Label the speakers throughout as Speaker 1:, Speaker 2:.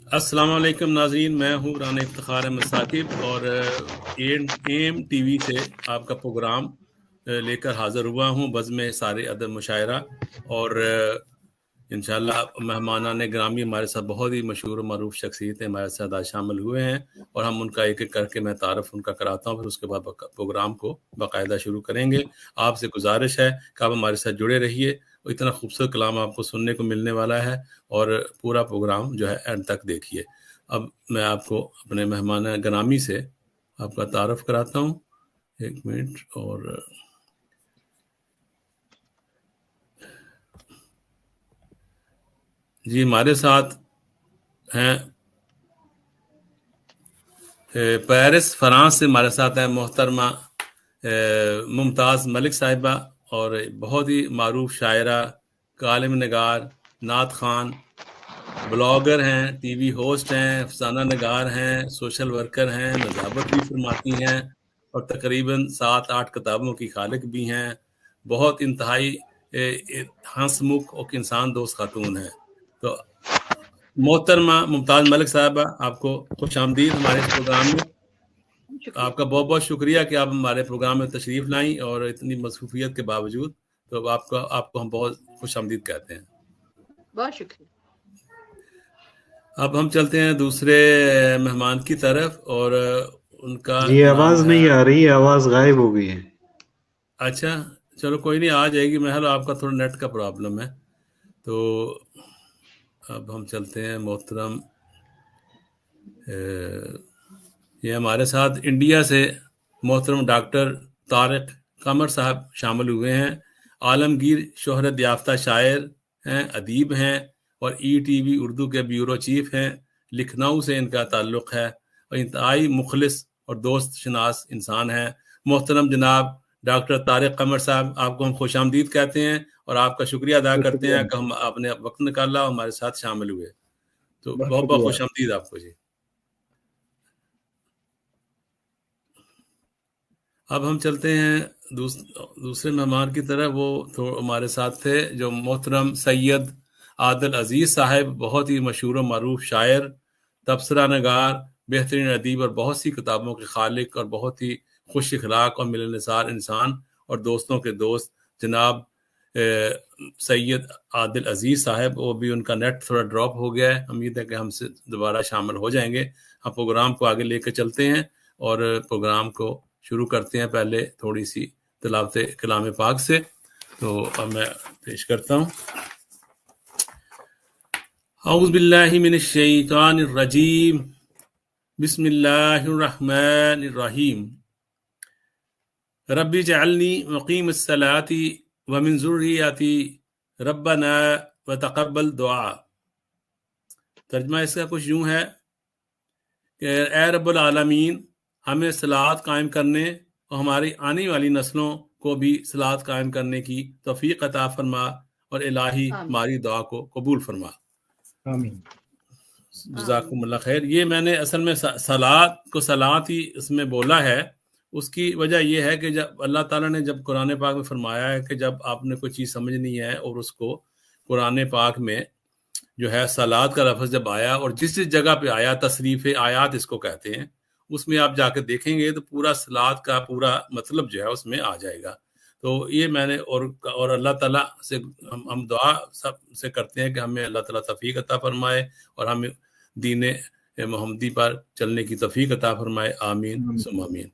Speaker 1: अस्सलाम वालेकुम नाज़रीन, मैं हूँ राना इफ्तिखार अहमद साकिब और एम टी वी से आपका प्रोग्राम लेकर हाज़िर हुआ हूँ बज़्म सारे अदब मुशायरा। और इंशाअल्लाह मेहमानान ग्रामी हमारे साथ बहुत ही मशहूर मरूफ शख्सियतें हमारे साथ आज शामिल हुए हैं और हम उनका एक एक करके मैं तारफ़ उनका कराता हूँ, फिर उसके बाद प्रोग्राम को बाकायदा शुरू करेंगे। आपसे गुजारिश है कि आप हमारे साथ जुड़े रहिए और इतना खूबसूरत कलाम आपको सुनने को मिलने वाला है और पूरा प्रोग्राम जो है एंड तक देखिए। अब मैं आपको अपने मेहमान ग्रामी से आपका तारफ़ कराता हूँ। एक मिनट। और जी हमारे साथ हैं पेरिस फ्रांस से हमारे साथ हैं मोहतरमा मुमताज़ मलिक साहिबा और बहुत ही मारूफ शायरा, कालिम नगार, नात खान, ब्लॉगर हैं, टीवी होस्ट हैं, अफसाना नगार हैं, सोशल वर्कर हैं, नज़ाबत भी फरमाती हैं और तकरीबन 7-8 किताबों की खालिक भी हैं। बहुत इंतहाई हंसमुख और इंसान दोस्त खातून हैं। तो मोहतरमा मुमताज़ मलिक साहिबा, आपको खुश आमदीद हमारे इस प्रोग्राम में।
Speaker 2: शुक्रिया।
Speaker 1: आपका बहुत बहुत शुक्रिया कि आप हमारे प्रोग्राम में तशरीफ़ लाई और इतनी मसरूफियत के बावजूद तो आपको हम बहुत खुश आमदीद कहते हैं।
Speaker 2: बहुत शुक्रिया।
Speaker 1: अब हम चलते हैं दूसरे मेहमान की तरफ और उनका
Speaker 3: जी
Speaker 1: नाम
Speaker 3: आवाज
Speaker 1: है।
Speaker 3: नहीं आ रही, आवाज गायब हो गई है।
Speaker 1: अच्छा, चलो कोई नहीं, आ जाएगी। महल आपका थोड़ा नेट का प्रॉब्लम है। तो अब हम चलते हैं मोहतरम, ये हमारे साथ इंडिया से मोहतरम डॉक्टर तारिक कमर साहब शामिल हुए हैं। आलमगीर शोहरत याफ्ता शायर हैं, अदीब हैं और ईटीवी उर्दू के ब्यूरो चीफ हैं। लखनऊ से इनका ताल्लुक़ है और इंतहाई मुखलिस और दोस्त शनास इंसान हैं। मोहतरम जनाब डॉक्टर तारिक कमर साहब, आपको हम खुश आमदीद कहते हैं और आपका शुक्रिया अदा करते हैं कि हम आपने वक्त निकाला और हमारे साथ शामिल हुए। तो बहुत बहुत खुश आमदीद आपको जी। अब हम चलते हैं दूसरे मेहमान की तरफ। वो हमारे साथ थे जो मोहतरम सैयद आदिल अजीज़ साहब, बहुत ही मशहूर व मरूफ शायर, तबसरा नगार, बेहतरीन अदीब और बहुत सी किताबों के खालिक और बहुत ही खुश अखलाक और मिलनसार इंसान और दोस्तों के दोस्त जनाब सैयद आदिल अजीज़ साहब। वो भी उनका नेट थोड़ा ड्रॉप हो गया है, उम्मीद है कि हमसे दोबारा शामिल हो जाएंगे। हम प्रोग्राम को आगे लेकर चलते हैं और प्रोग्राम को शुरू करते हैं। पहले थोड़ी सी तिलावत कलाम पाक से। तो अब मैं पेश करता हूँ। औज़ु बिल्लाहि मिनश शैतानिर रजीम, बिस्मिल्लाहिर रहमानिर रहीम, रब्बी जअलनी मुक़ीमस सलाती व मिन ज़ुर्रियती रब्बना व तक़ब्बल दुआ। तर्जुमा इसका कुछ यूं है कि ए रब्बुल आलमीन, हमें सलात कायम करने और हमारी आने वाली नस्लों को भी सलात कायम करने की तौफीक अता फरमा और इलाही हमारी दुआ को कबूल फरमा।
Speaker 3: आमीन।
Speaker 1: जज़ाकुमुल्लाह खैर। ये मैंने असल में सलात को सलात ही इसमें बोला है। उसकी वजह यह है कि जब अल्लाह ताला ने जब कुरान पाक में फरमाया है कि जब आपने कोई चीज़ समझनी है और उसको कुरान पाक में जो है सलात का लफ्ज़ जब आया और जिस जिस जगह पे आया, तसरीफ़ आयात इसको कहते हैं, उसमें आप जाकर देखेंगे तो पूरा सलात का पूरा मतलब जो है उसमें आ जाएगा। तो ये मैंने और अल्लाह ताला से हम दुआ सब से करते हैं कि हमें अल्लाह ताला तौफीक अता फरमाए और हमें दीन मोहम्मदी पर चलने की तौफीक अता फरमाए। आमीन सुम्मा आमीन।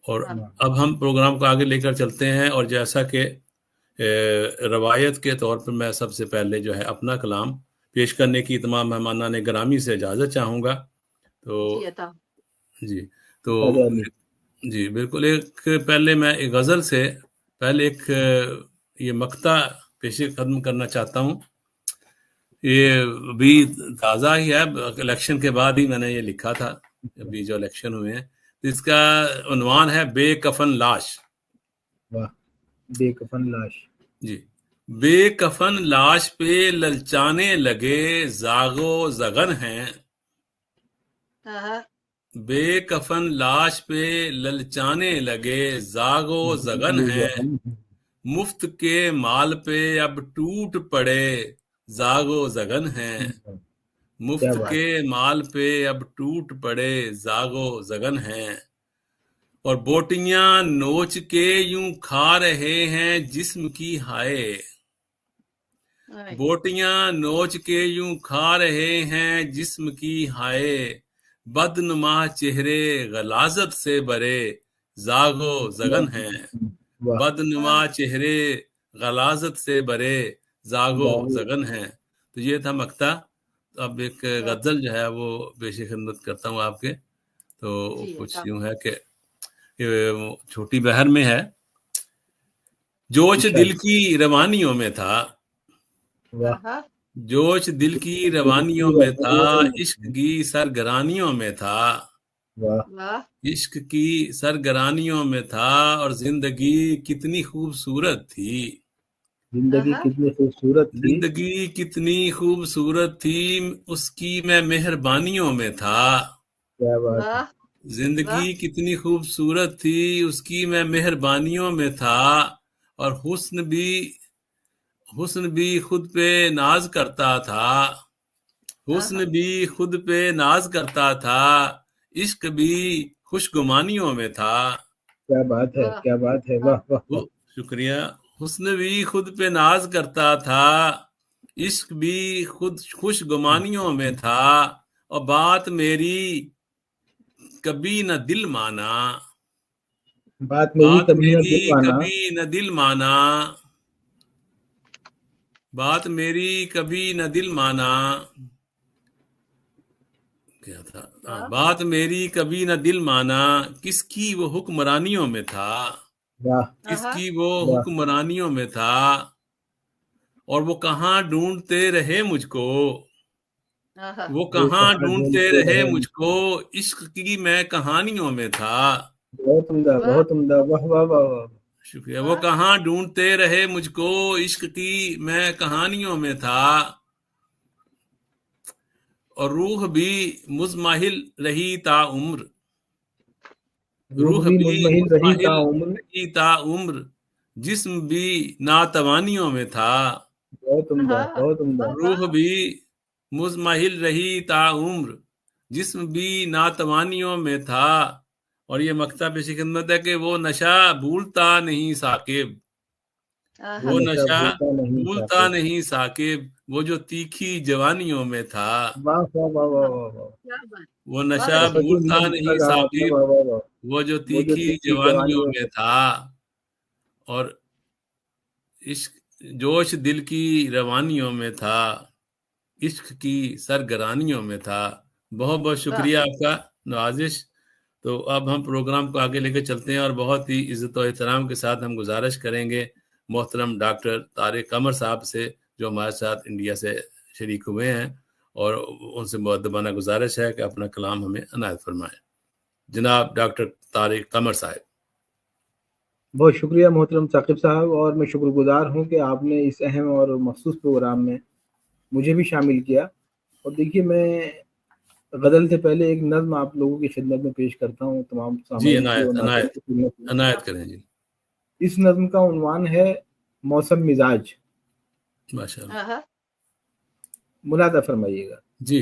Speaker 1: और अब हम प्रोग्राम को आगे लेकर चलते हैं और जैसा कि रवायत के तौर पर मैं सबसे पहले जो है अपना कलाम पेश करने की तमाम मेहमानान ग्रामी से इजाज़त चाहूँगा। तो जी जी बिल्कुल। एक पहले मैं एक गज़ल से पहले एक ये मक्ता पेश कदम करना चाहता हूँ। ये अभी ताज़ा ही है, इलेक्शन के बाद ही मैंने ये लिखा था, अभी जो इलेक्शन हुए हैं। इसका उन्वान है बेकफन लाश।
Speaker 3: वाह, बेकफन लाश।
Speaker 1: जी। बेकफन लाश पे ललचाने लगे जागो जगन हैं। बेकफन लाश पे ललचाने लगे जागो जगन हैं। मुफ्त के माल पे अब टूट पड़े जागो जगन हैं। مفت کے مال پہ اب ٹوٹ پڑے زاغو زغن ہیں، اور بوٹیاں نوچ کے یوں کھا رہے ہیں جسم کی ہائے، بوٹیاں نوچ کے یوں کھا رہے ہیں جسم کی ہائے، بدنما چہرے غلاظت سے برے زاغو زغن ہیں، بدنما چہرے غلاظت سے برے زاغو زغن ہیں۔ تو یہ تھا مقطع۔ اب ایک غزل جو ہے وہ پیش خدمت کرتا ہوں آپ کے، تو کچھ یوں ہے کہ چھوٹی بہر میں ہے۔ جوش دل کی روانیوں میں تھا، جوش دل کی روانیوں میں تھا، عشق کی سرگرانیوں میں تھا، عشق کی سرگرانیوں میں تھا، اور زندگی کتنی خوبصورت تھی،
Speaker 3: زندگی کتنی خوبصورت تھی،
Speaker 1: زندگی کتنی خوبصورت تھی، اس کی میں مہربانیوں میں تھا،
Speaker 3: کیا بات ہے،
Speaker 1: زندگی کتنی خوبصورت تھی، اس کی میں مہربانیوں میں تھا، اور حسن بھی خود پہ ناز کرتا تھا، حسن بھی خود پہ ناز کرتا تھا، عشق بھی خوشگمانیوں میں تھا۔
Speaker 3: کیا بات ہے، کیا بات ہے، واہ واہ واہ،
Speaker 1: شکریہ۔ حسن بھی خود پہ ناز کرتا تھا، عشق بھی خود خوشگمانیوں میں تھا، اور بات میری کبھی نہ دل مانا،
Speaker 3: بات میری
Speaker 1: بات
Speaker 3: کبھی نہ
Speaker 1: میری
Speaker 3: دل مانا،
Speaker 1: کبھی نہ دل مانا، بات میری کبھی نہ دل مانا، کیا تھا؟ بات میری کبھی نہ دل مانا، کس کی وہ حکمرانیوں میں تھا،
Speaker 3: واہ
Speaker 1: کس کی وہ
Speaker 3: واہ،
Speaker 1: حکمرانیوں میں تھا، اور وہ کہاں ڈھونڈتے رہے مجھ کو، وہ کہاں ڈھونڈتے رہے مجھ کو، عشق کی میں کہانیوں میں تھا۔
Speaker 3: بہت عمدہ، بہت عمدہ، واہ واہ واہ واہ،
Speaker 1: شکریہ۔ وہ کہاں ڈھونڈتے رہے مجھ کو، عشق کی میں کہانیوں میں تھا، اور روح بھی مزمحل رہی تا عمر، روح بھی
Speaker 3: مزمحل رہی تا عمر،
Speaker 1: رہی تا عمر، جسم بھی ناتوانیوں میں تھا،
Speaker 3: بہت عمدہ، بہت عمدہ،
Speaker 1: روح بھی مزمحل رہی تا عمر، جسم بھی ناتوانیوں میں تھا، اور یہ مقطع پیش خدمت ہے کہ وہ نشہ بھولتا نہیں ثاقب، وہ نشہ بھولتا نہیں ثاقب، وہ جو تیکھی جوانیوں میں تھا،
Speaker 3: واہ واہ واہ واہ واہ واہ،
Speaker 1: وہ نشہ بھولتا نہیں ثاقب، وہ جو تیکھی جوانیوں میں تھا، اور عشق جوش دل کی روانیوں میں تھا، عشق کی سرگرانیوں میں تھا۔ بہت بہت شکریہ آپ کا نوازش۔ تو اب ہم پروگرام کو آگے لے کے چلتے ہیں، اور بہت ہی عزت و احترام کے ساتھ ہم گزارش کریں گے محترم ڈاکٹر طارق قمر صاحب سے، جو ہمارے ساتھ انڈیا سے شریک ہوئے ہیں، اور ان سے مؤدبانہ گزارش ہے کہ اپنا کلام ہمیں عنایت فرمائیں۔ جناب ڈاکٹر طارق قمر صاحب۔
Speaker 3: بہت شکریہ محترم ثاقب صاحب، اور میں شکر گزار ہوں کہ آپ نے اس اہم اور مخصوص پروگرام میں مجھے بھی شامل کیا۔ اور دیکھیے، میں غزل سے پہلے ایک نظم آپ لوگوں کی خدمت میں پیش کرتا ہوں، تمام
Speaker 1: جی
Speaker 3: سامعین کی اور
Speaker 1: عنایت
Speaker 3: ناظرین کی خدمت میں۔
Speaker 1: عنایت کریں جی۔
Speaker 3: اس نظم کا عنوان ہے موسم مزاج،
Speaker 1: ماشاءاللہ،
Speaker 3: ملاحظہ فرمائیے گا۔
Speaker 1: جی۔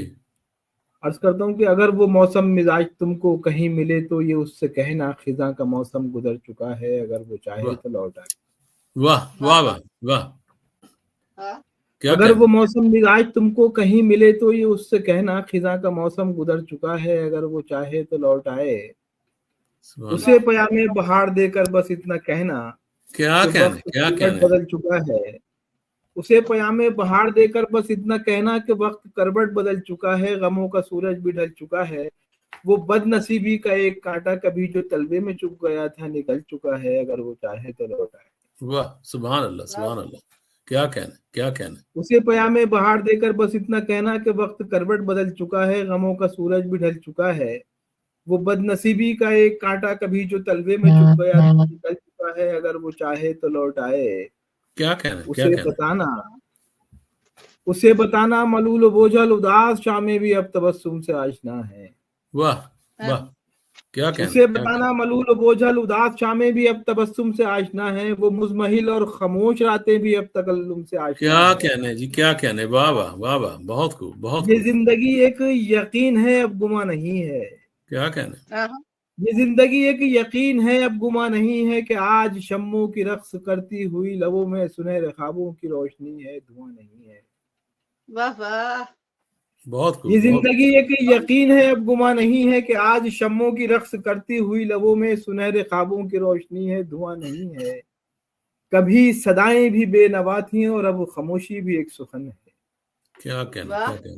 Speaker 3: عرض کرتا ہوں کہ اگر وہ موسم مزاج تم کو کہیں ملے تو یہ اس سے کہنا خزاں کا موسم گزر چکا ہے، اگر وہ چاہے تو لوٹ آئے۔
Speaker 1: واہ واہ واہ واہ،
Speaker 3: اگر وہ موسم مزاج تم کو کہیں ملے تو یہ اس سے کہنا خزاں کا موسم گزر چکا ہے، اگر وہ چاہے تو لوٹ آئے۔ اسے پیام بہار دے کر بس اتنا کہنا
Speaker 1: کیا کہنا
Speaker 3: بدل چکا ہے، اسے پیام بہار دے کر بس اتنا کہنا کہ وقت کروٹ بدل چکا ہے، غموں کا سورج بھی ڈھل چکا ہے، وہ بد نصیبی کا ایک کانٹا کبھی جو تلوے میں چپ گیا تھا نکل چکا ہے، اگر وہ چاہے تو لوٹ آئے۔
Speaker 1: واہ، سبحان اللہ، سبحان اللہ، کیا کہنا۔
Speaker 3: اسے پیام بہار دے کر بس اتنا کہنا کہ وقت کروٹ بدل چکا ہے، غموں کا سورج بھی ڈھل چکا ہے، وہ بد نصیبی کا ایک کانٹا کبھی جو تلوے میں چپ گیا تھا نکل چکا ہے، اگر وہ چاہے تو لوٹ آئے۔
Speaker 1: کیا کہنا،
Speaker 3: اسے بتانا ملول و بوجھل اداس شامیں بھی اب تبسم سے آشنا ہے۔
Speaker 1: واہ واہ، کیا کہنے
Speaker 3: اسے بتانا ملول و بوجھل اداس شامیں بھی اب تبسم سے آشنا ہے، وہ مزمحل اور خاموش راتیں بھی اب تکلم سے آشنا
Speaker 1: کیا
Speaker 3: ہے۔
Speaker 1: کہنے جی، کیا کہنے، واہ واہ واہ واہ، بہت خوب بہت
Speaker 3: یہ
Speaker 1: خوب،
Speaker 3: زندگی ایک یقین ہے اب گما نہیں ہے،
Speaker 1: کیا کہنے،
Speaker 3: یہ زندگی ایک یقین ہے اب گما نہیں ہے، کہ آج شموں کی رقص کرتی ہوئی لبوں میں سنہرے خوابوں کی روشنی ہے، دھواں نہیں ہے۔
Speaker 2: واہ واہ،
Speaker 1: بہت خوب
Speaker 3: یہ
Speaker 1: بہت
Speaker 3: زندگی ایک یقین ہے اب گما نہیں ہے، کہ آج شموں کی رقص کرتی ہوئی لبوں میں سنہرے خوابوں کی روشنی ہے، دھواں نہیں ہے۔ کبھی صدائیں بھی بے نوا تھیں اور اب خاموشی بھی ایک سخن ہے۔
Speaker 1: کیا کہنے،
Speaker 2: واہ،
Speaker 1: کیا کہنے،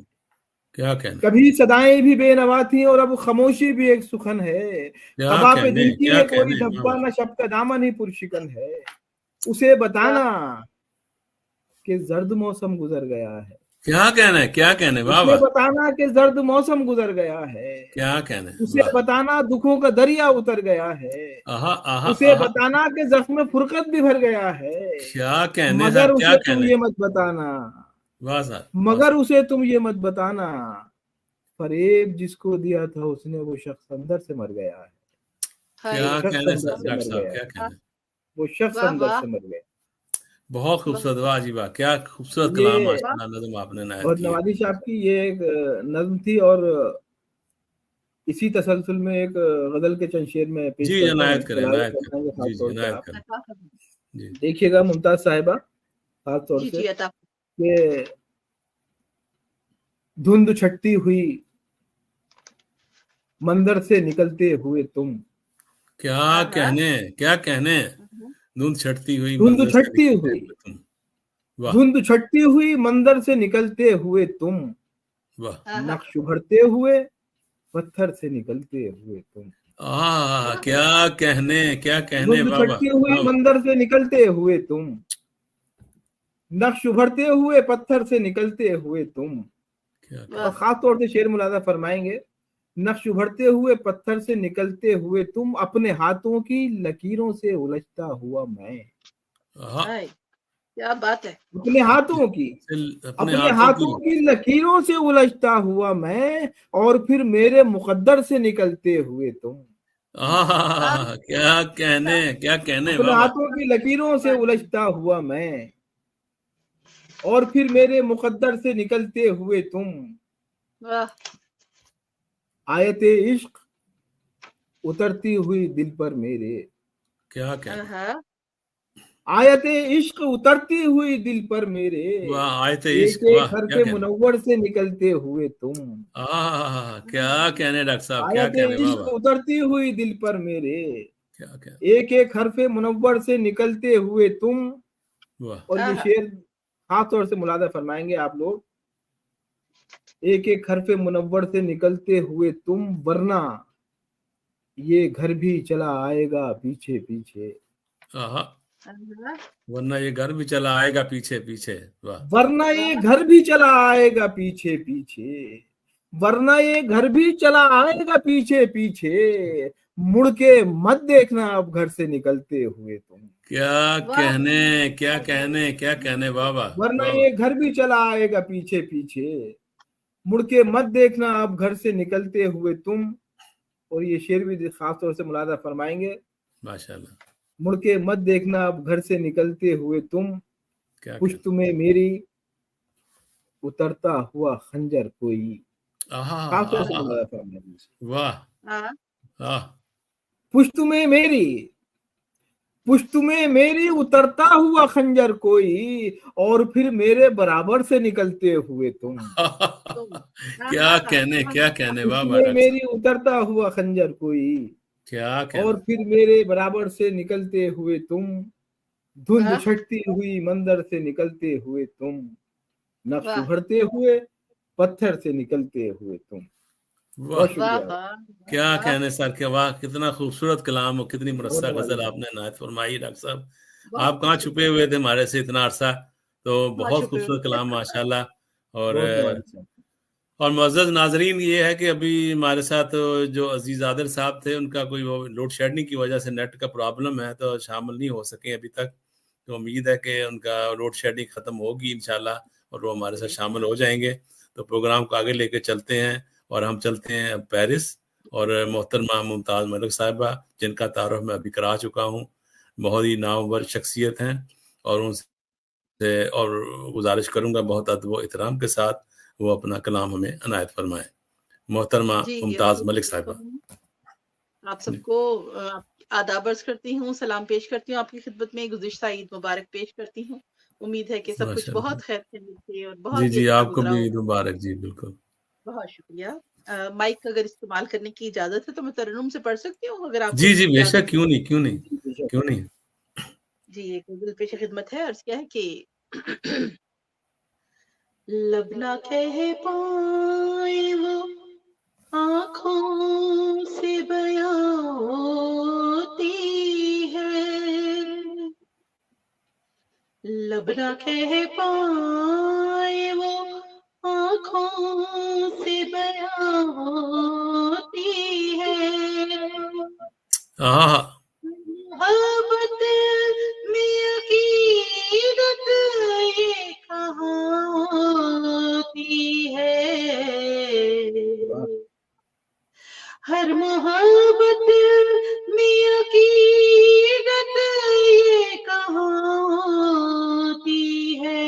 Speaker 1: کیا کہنے،
Speaker 3: کبھی صدائیں بھی بے نوا تھیں اور اب خاموشی بھی ایک سخن ہے۔
Speaker 1: کیا
Speaker 3: قبا پہ
Speaker 1: کہنے،
Speaker 3: دل کی
Speaker 1: کیا
Speaker 3: ہے کوئی
Speaker 1: کہنے، واہ
Speaker 3: دھبا،
Speaker 1: واہ،
Speaker 3: نہ شب کا دامن ہی پرشکن ہے۔ اسے بتانا کہ زرد موسم گزر گیا ہے،
Speaker 1: کیا کہنے، کیا کہنے، واہ
Speaker 3: اسے
Speaker 1: واہ،
Speaker 3: بتانا کہ زرد موسم گزر گیا ہے،
Speaker 1: کیا کہنے،
Speaker 3: اسے
Speaker 1: واہ،
Speaker 3: بتانا دکھوں کا دریا اتر گیا ہے،
Speaker 1: آہا آہا
Speaker 3: اسے
Speaker 1: آہا،
Speaker 3: بتانا کہ زخم فرقت بھی بھر گیا ہے،
Speaker 1: کیا کہنے
Speaker 3: مگر
Speaker 1: صاحب، کیا
Speaker 3: اسے تم
Speaker 1: کہنے،
Speaker 3: یہ مت بتانا،
Speaker 1: واہ صاحب، واہ
Speaker 3: مگر
Speaker 1: صاحب،
Speaker 3: اسے تم یہ مت بتانا، فریب جس کو دیا تھا اس نے وہ شخص اندر سے مر گیا ہے،
Speaker 1: کیا
Speaker 3: وہ شخص
Speaker 1: کہنے
Speaker 3: اندر
Speaker 1: صاحب،
Speaker 3: سے
Speaker 1: ڈاکٹر
Speaker 3: مر
Speaker 1: صاحب،
Speaker 3: گیا
Speaker 1: کیا
Speaker 3: ہے،
Speaker 1: کہنے،
Speaker 3: وہ شخص
Speaker 2: واہ
Speaker 3: اندر
Speaker 2: واہ،
Speaker 3: سے مر گیا۔
Speaker 1: بہت خوبصورت، واہ جی واہ، کیا خوبصورت کلام
Speaker 3: یہ
Speaker 1: ماشاء اللہ نظم آپ نے عنایت
Speaker 3: اور
Speaker 1: کی ہے۔
Speaker 3: نوازی صاحب کی یہ ایک نظم تھی، اور اسی تسلسل میں ایک غزل کے چند شعر میں پیش
Speaker 1: جی
Speaker 3: کرتا ہوں،
Speaker 1: عنایت کریں،
Speaker 3: تلاوت
Speaker 1: عنایت
Speaker 3: کرنا
Speaker 1: کریں،
Speaker 3: ہے
Speaker 1: جی
Speaker 3: خاص
Speaker 1: جی
Speaker 3: طور سے
Speaker 1: عنایت
Speaker 3: آپ
Speaker 1: کریں، جی
Speaker 3: دیکھیے گا ممتاز صاحبہ، خاص طور
Speaker 2: جی
Speaker 3: سے
Speaker 2: جی عطا،
Speaker 3: کہ دھند چھٹتی ہوئی مندر سے نکلتے ہوئے تم،
Speaker 1: کیا کہنے، کیا کہنے، دھند چھٹتی ہوئی
Speaker 3: دھند
Speaker 1: منظر سے
Speaker 3: چھٹتی
Speaker 1: نکلتے
Speaker 3: ہوئی
Speaker 1: ہوئے تم، واہ
Speaker 3: دھند چھٹتی ہوئی مندر سے نکلتے ہوئے تم،
Speaker 1: واہ،
Speaker 3: نقش ابھرتے ہوئے پتھر سے نکلتے ہوئے تم،
Speaker 1: کیا کہنے، کیا کہنے،
Speaker 3: دھند
Speaker 1: واہ واہ
Speaker 3: چھٹتی ہوئی
Speaker 1: واہ واہ،
Speaker 3: مندر سے نکلتے ہوئے تم، نقش ابھرتے ہوئے پتھر سے نکلتے ہوئے تم،
Speaker 1: کیا
Speaker 3: اور
Speaker 1: کہنے،
Speaker 3: خاص طور سے شعر ملاحظہ فرمائیں گے، نقش ابھرتے ہوئے پتھر سے نکلتے ہوئے تم، اپنے ہاتھوں کی لکیروں سے الجھتا ہوا میں،
Speaker 1: آہا،
Speaker 2: کیا بات ہے،
Speaker 3: اپنے ہاتھوں کی
Speaker 1: اپنے
Speaker 3: اپنے
Speaker 1: ہاتھوں کی،
Speaker 3: ہاتھوں کی لکیروں سے الجھتا ہوا میں، اور پھر میرے مقدر سے نکلتے ہوئے تم،
Speaker 1: کیا کہنے، کیا کہنے،
Speaker 3: اپنے
Speaker 1: واہ واہ،
Speaker 3: ہاتھوں کی لکیروں سے الجھتا ہوا میں، اور پھر میرے مقدر سے نکلتے ہوئے تم،
Speaker 2: واہ،
Speaker 3: آیت عشق اترتی ہوئی دل پر میرے،
Speaker 1: کیا کہنے،
Speaker 3: آیت عشق اترتی ہوئی دل پر میرے،
Speaker 1: واہ آیت
Speaker 3: ایک
Speaker 1: عشق،
Speaker 3: ایک
Speaker 1: واہ
Speaker 3: حرف
Speaker 1: کیا کہنے،
Speaker 3: منور سے نکلتے ہوئے تم،
Speaker 1: کیا کہنے ڈاکٹر صاحب، کیا
Speaker 3: آیت
Speaker 1: کہنے، واہ
Speaker 3: عشق
Speaker 1: واہ،
Speaker 3: اترتی ہوئی دل پر میرے،
Speaker 1: کیا کہنے،
Speaker 3: ایک ایک حرف منور سے نکلتے ہوئے تم،
Speaker 1: واہ
Speaker 3: اور یہ شعر خاص طور سے ملاحظہ فرمائیں گے آپ لوگ، ایک ایک حرف منور سے نکلتے ہوئے تم، ورنہ یہ گھر بھی چلا آئے گا پیچھے پیچھے،
Speaker 1: آہا، ورنہ یہ گھر بھی چلا آئے گا پیچھے پیچھے، واہ
Speaker 3: ورنہ یہ گھر بھی چلا آئے گا پیچھے پیچھے، ورنہ یہ گھر بھی چلا آئے گا پیچھے پیچھے، مڑ کے مت دیکھنا اب گھر سے نکلتے ہوئے تم،
Speaker 1: کیا کہنے، کیا کہنے، کیا کہنے، واہ واہ
Speaker 3: ورنہ
Speaker 1: واہ واہ،
Speaker 3: یہ گھر بھی چلا آئے گا پیچھے پیچھے، مڑ کے مت دیکھنا اب گھر سے نکلتے ہوئے تم، اور یہ شعر بھی خاص طور سے ملاحظہ فرمائیں گے،
Speaker 1: ماشاء اللہ،
Speaker 3: مڑ کے مت دیکھنا اب گھر سے نکلتے ہوئے تم،
Speaker 1: کیا
Speaker 3: پشت میں میری اترتا ہوا خنجر کوئی، خاص طور سے ملاحظہ فرمائیں گے،
Speaker 1: واہ،
Speaker 3: پشت میں میری اترتا ہوا خنجر کوئی، اور پھر میرے برابر سے نکلتے ہوئے تم،
Speaker 1: کیا کہنے، کیا کہنے، واہ
Speaker 3: پشت
Speaker 1: واہ
Speaker 3: میں
Speaker 1: ڈاکٹر
Speaker 3: میری
Speaker 1: صاحب،
Speaker 3: اترتا ہوا خنجر کوئی،
Speaker 1: کیا
Speaker 3: اور
Speaker 1: کہنے،
Speaker 3: پھر میرے برابر سے نکلتے ہوئے تم، دھند چھٹتی ہوئی مندر سے نکلتے ہوئے تم، نقش ابھرتے ہوئے پتھر سے نکلتے ہوئے تم،
Speaker 1: واہ
Speaker 3: بہت شکریہ،
Speaker 1: کیا کہنے سر، کہ واہ کتنا خوبصورت کلام اور کتنی
Speaker 3: بہت
Speaker 1: مرصع
Speaker 3: نوازی
Speaker 1: غزل
Speaker 3: صاحب،
Speaker 1: آپ نے عنایت فرمائی ڈاکٹر صاحب، آپ کہاں چھپے ہوئے تھے ہمارے سے اتنا عرصہ، تو بہت خوبصورت کلام ماشاءاللہ،
Speaker 3: بہت نوازی صاحب،
Speaker 1: اور معزز ناظرین یہ ہے کہ ابھی ہمارے ساتھ جو عزیز عادل صاحب تھے ان کا کوئی وہ لوڈ شیڈنگ کی وجہ سے نیٹ کا پرابلم ہے تو شامل نہیں ہو سکے ابھی تک، تو امید ہے کہ ان کا لوڈ شیڈنگ ختم ہوگی انشاءاللہ اور وہ ہمارے ساتھ شامل ہو جائیں گے، تو پروگرام کو آگے لے کے چلتے ہیں اور ہم چلتے ہیں پیرس، اور محترمہ ممتاز ملک صاحبہ جن کا تعارف میں ابھی کرا چکا ہوں، بہت ہی نامور شخصیت ہیں، اور ان سے اور گزارش کروں گا بہت ادب و احترام کے ساتھ وہ اپنا کلام ہمیں عنایت فرمائیں۔ محترمہ
Speaker 2: جی
Speaker 1: ممتاز ملک صاحبہ،
Speaker 2: آپ سب کو آداب عرض کرتی ہوں، سلام پیش کرتی ہوں، آپ کی خدمت میں گزشتہ عید مبارک پیش کرتی ہوں۔ امید ہے کہ سب کچھ
Speaker 1: ماشاء اللہ۔
Speaker 2: بہت خیر خیریت سے اور
Speaker 1: جی
Speaker 2: بہت ہی
Speaker 1: جی
Speaker 2: اچھا
Speaker 1: آپ کو
Speaker 2: گزرا
Speaker 1: بھی
Speaker 2: ہو۔
Speaker 1: عید مبارک جی، بالکل۔
Speaker 2: بہت شکریہ۔ مائک اگر استعمال کرنے کی اجازت ہے تو میں ترنم سے پڑھ سکتی ہوں اگر آپ کو
Speaker 1: جی
Speaker 2: اس
Speaker 1: جی
Speaker 2: کی
Speaker 1: بے
Speaker 2: اجازت
Speaker 1: شک، کیوں نہیں، کیوں نہیں، کیوں نہیں۔
Speaker 2: جی ایک غزل پیش خدمت ہے، عرض کیا ہے کہ لب نہ کہہ پائے وہ آنکھوں سے بیان ہوتی ہے، لب نہ کہہ پائے وہ آنکھوں سے بیان ہوتی ہے،
Speaker 1: ہاں
Speaker 2: محبت میں عقیدت یہ کہاں ہوتی ہے، ہر محبت میں عقیدت یہ کہاں ہوتی ہے،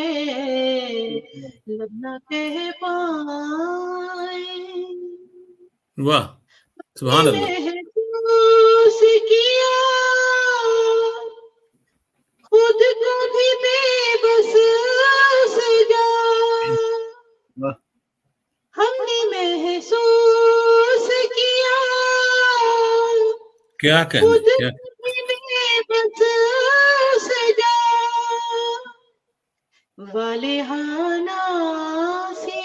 Speaker 2: لب نہ کہہ پائے
Speaker 1: واہ سبحان اللہ۔
Speaker 2: محسوس کیا خود کو بھی بے بس سجا، ہم نے محسوس کیا
Speaker 1: کیا کہنے،
Speaker 2: خود
Speaker 1: کیا
Speaker 2: کو بھی بے بس سجا، والہانہ سے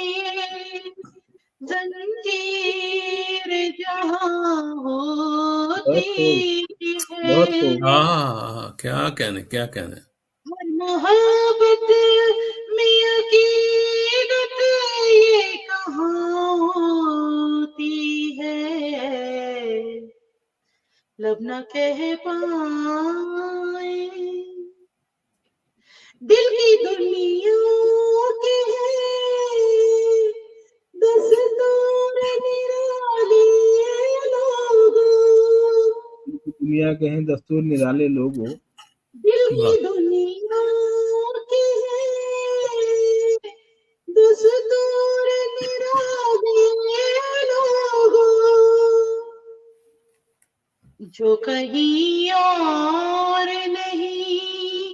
Speaker 2: زنجیر جہاں ہوتی ہے،
Speaker 1: ہاں کیا کہنے، کیا کہنے۔
Speaker 2: ہر محبت میں عقیدت یہ کہاں ہوتی ہے، لب نہ کہہ پائے دل کی دنیا کے ہیں دستور نرالے لوگوں،
Speaker 3: دنیا کے ہیں دستور نرالے لوگوں،
Speaker 2: دل کی دنیا کے ہیں دستور نرالے لوگوں، جو کہیں اور نہیں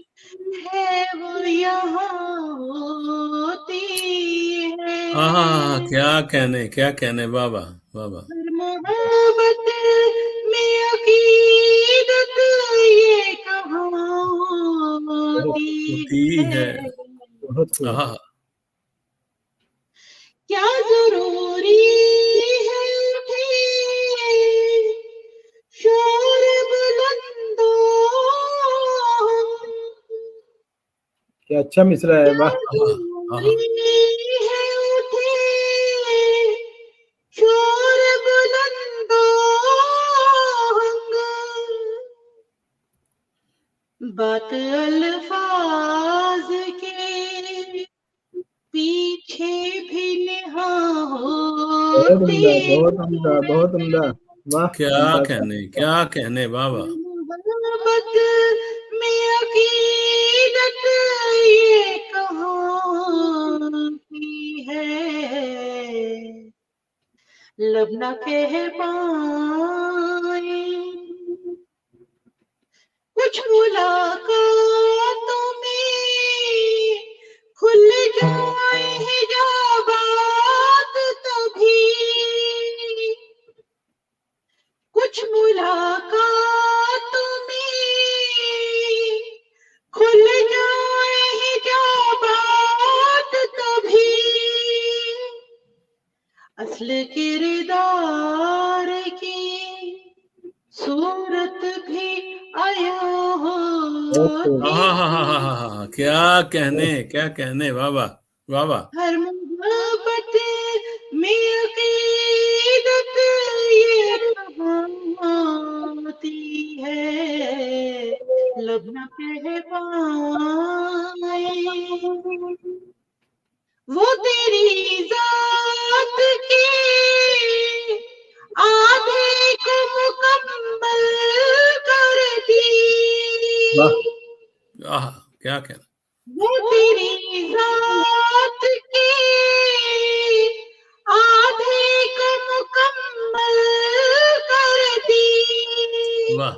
Speaker 2: ہے وہ یہاں ہوتی ہے،
Speaker 1: ہاں کیا کہنے، کیا کہنے، بابا بابا۔
Speaker 2: ہر محبت میں عقیدت یہ کہاں ہوتی ہے،
Speaker 3: بہت خوب۔
Speaker 1: ہاں
Speaker 2: کیا ضروری ہے اٹھے شور بلندوں،
Speaker 3: کیا اچھا مصرع ہے،
Speaker 2: کیا
Speaker 3: واہ۔
Speaker 2: ضروری ہے اٹھے شور بلندوں، بات الفاظ کے پیچھے بھی نہاں
Speaker 3: بہت
Speaker 2: ہوتی
Speaker 3: عمدہ، بہت عمدہ، بہت عمدہ، واہ۔
Speaker 1: کیا کہنے، کیا کہنے، بابا۔
Speaker 2: محبت میں عقیدت یہ کہاں ہوتی ہے، لب نہ کہہ پائے کچھ ملاقاتوں میں کھل جائے حجابات تبھی، کچھ ملاقاتوں میں کھل جائے حجابات تبھی، اصل کردار کی صورت بھی آیا ہوتی
Speaker 1: ہاں کیا کہنے، کیا کہنے، بابا بابا۔
Speaker 2: ہر محبت میں عقیدت یہ کہاں ہوتی ہے، لب نہ کہہ پائے وہ تیری ذات کے آدھے
Speaker 1: क्या कहना,
Speaker 2: वो तेरी ज़ात के आधे को मुकम्मल करती,
Speaker 1: वाह,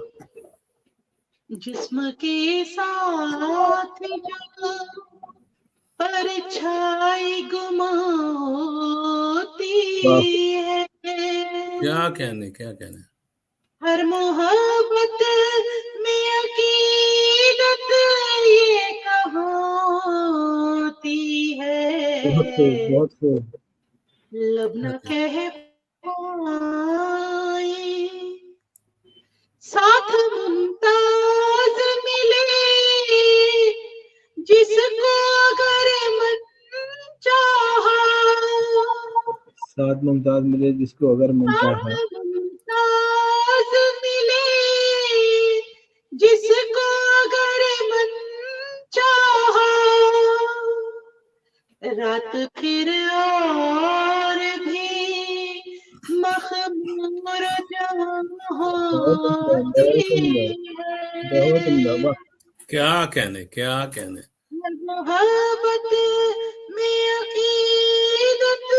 Speaker 2: जिस्म के साथ जो परछाई गुमाती है,
Speaker 1: क्या कहने, क्या कहने,
Speaker 2: हर मोहब्बत में अकीदत ये कहाती है,
Speaker 3: बहुत खूब।
Speaker 2: लब न कह पाए साथ मुमताज मिले, जिसको अगर मन चाहा,
Speaker 3: साथ मुमताज मिले जिसको अगर मन चाहा,
Speaker 2: साथ मुमताज मिले जिसको अगर मन चाहा, रात फिर और भी मखमूर जवान होती
Speaker 3: बहुत उम्दा, वाह,
Speaker 1: क्या कहने, क्या कहने,
Speaker 2: मोहब्बत में अकीदत